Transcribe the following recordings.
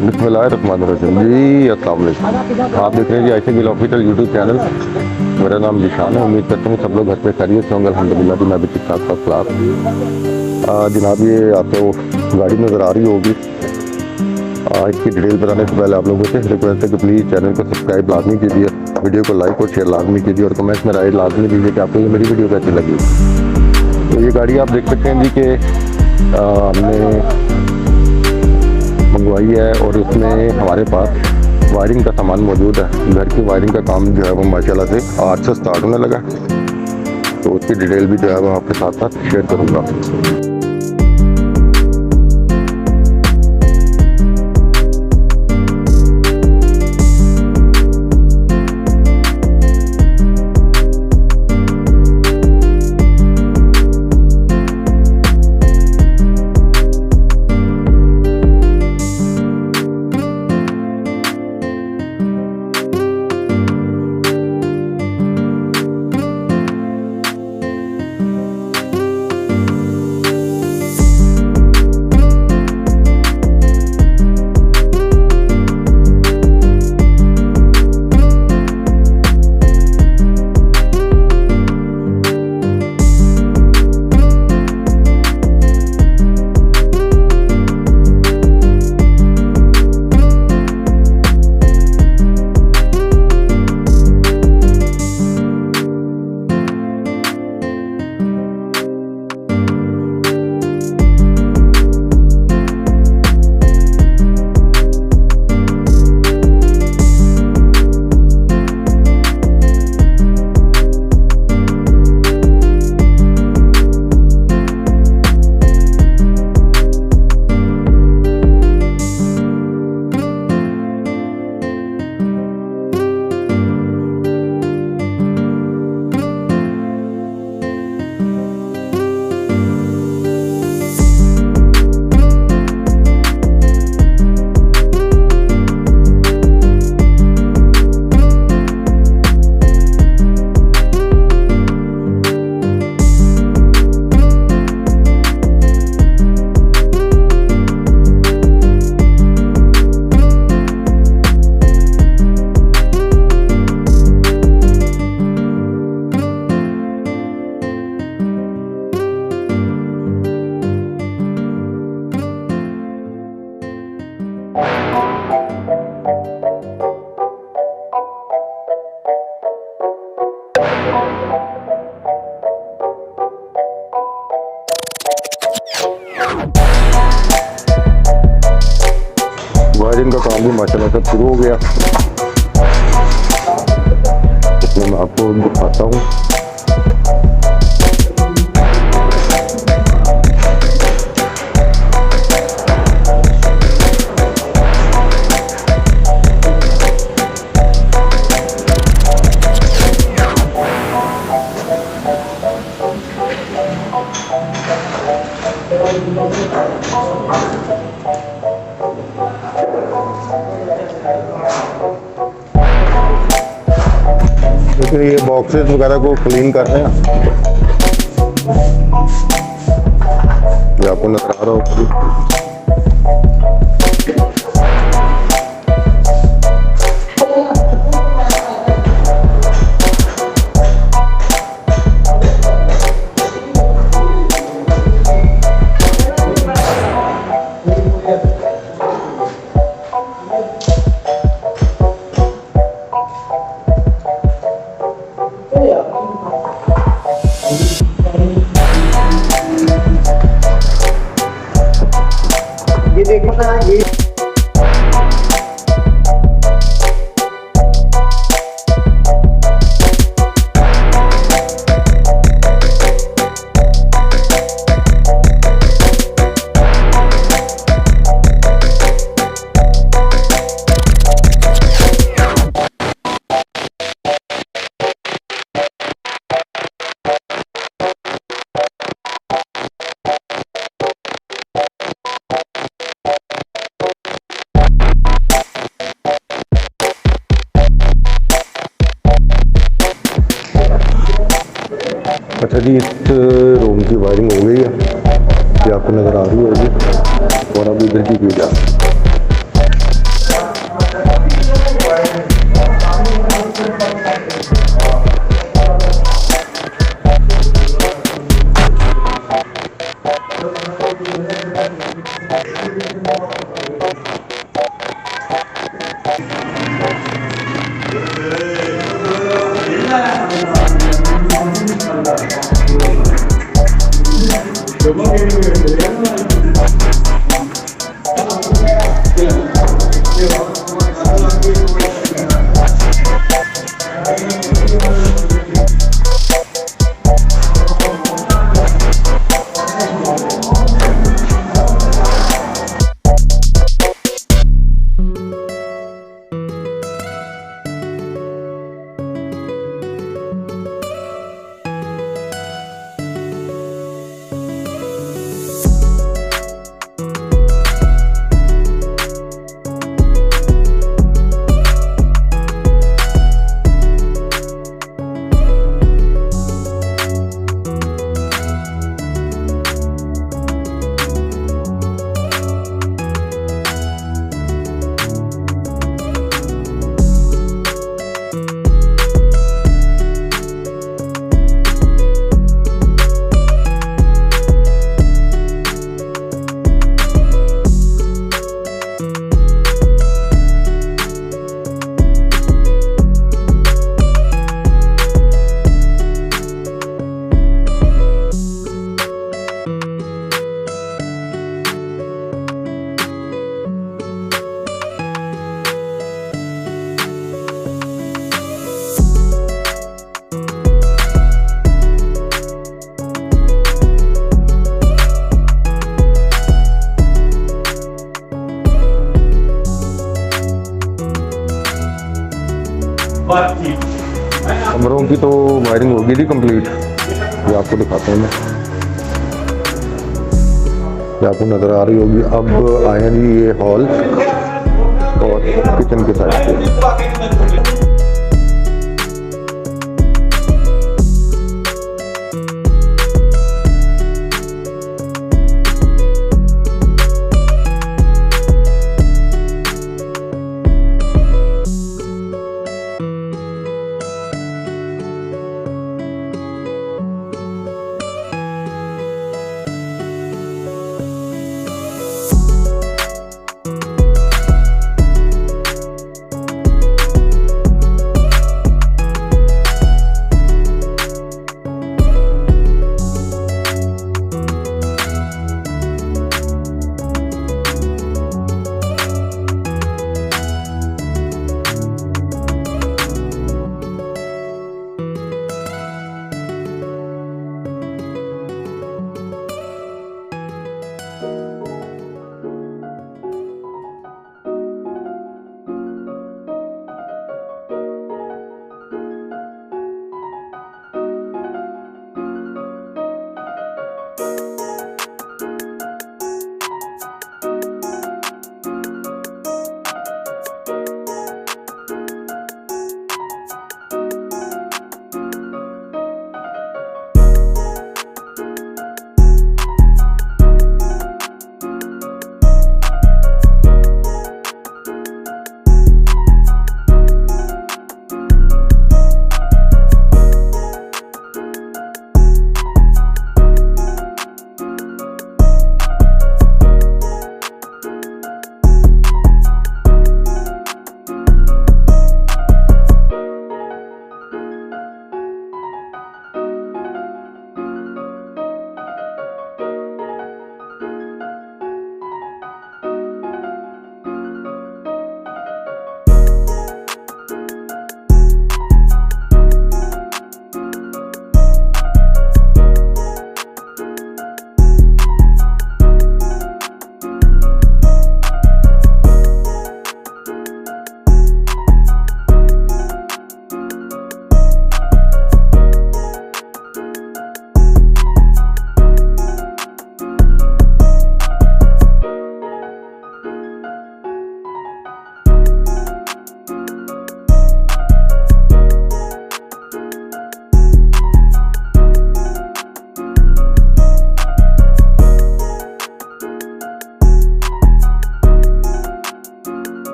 बिस्मिल्लाहिर्रहमानिर्रहीम जी, अस्सलाम वालेकुम। आप देख रहे हैं जी Ayesha Gill official YouTube channel. मेरा नाम जीशान है। उम्मीद करता हूँ सब लोग घर पे खैरियत से होंगे। अल्हम्दुलिल्लाह जी, मैं भी ठीक ठाक सब खिलाफ। जनाब, ये आपको गाड़ी नज़र आ रही होगी। इसकी डिटेल बताने से पहले आप लोगों से रिक्वेस्ट है कि प्लीज़ चैनल को सब्सक्राइब लाजमी कीजिए, वीडियो को लाइक और शेयर लाजमी कीजिए और कमेंट्स में राय लाजमी दीजिए कि आपको ये मेरी वीडियो कैसी लगी। तो ये गाड़ी आप देख सकते हैं जी कि हमने मंगवाई है और इसमें हमारे पास वायरिंग का सामान मौजूद है। घर की वायरिंग का काम जो है वो माशाल्लाह से आज से स्टार्ट होने लगा, तो उसकी डिटेल भी जो है वो आपके साथ साथ शेयर करूँगा। वायरिंग का काम भी माशाल्लाह से शुरू हो गया। इसमें मैं आपको दिखाता हूँ। देखिए ये बॉक्सेस वगैरह को क्लीन कर रहे हैं, ये आपको नजर आ रहा होगा। ये देखो ना, ये अच्छा जी, इस रूम की वायरिंग हो गई है, ये आपको नज़र आ रही होगी। और अब इधर की जा कमरों की तो वायरिंग होगी थी कंप्लीट। ये आपको दिखाता हूँ मैं, ये आपको नज़र आ रही होगी। अब आए हैं जी ये हॉल और किचन के साइड पे।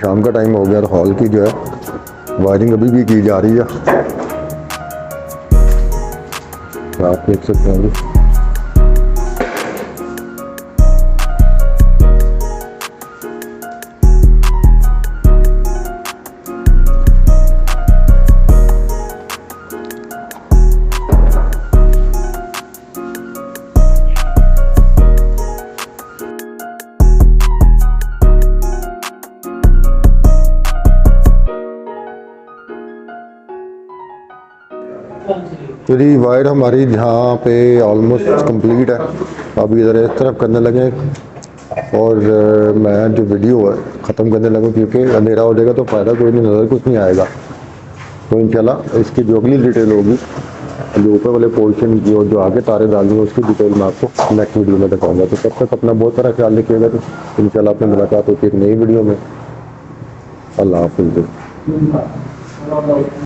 शाम का टाइम हो गया और हॉल की जो है वायरिंग अभी भी की जा रही है, आप देख सकते हैं। पूरी वायर हमारी यहाँ पे ऑलमोस्ट कंप्लीट है। अब इधर इस तरफ करने लगे और मैं जो वीडियो है ख़त्म करने लगा क्योंकि अंधेरा हो जाएगा तो फ़ायदा कोई नहीं, नज़र कुछ नहीं आएगा। तो इंशाल्लाह इसकी जो अगली डिटेल होगी, जो ऊपर वाले पोर्शन की और जो आगे तारे डालनी है उसकी डिटेल मैं आपको नेक्स्ट वीडियो में दिखाऊंगा। तो तब तक अपना बहुत सारा ख्याल रखिएगा। तो इंशाल्लाह अपने मुलाकात होती है एक नई वीडियो में। अल्लाह हाफिज़।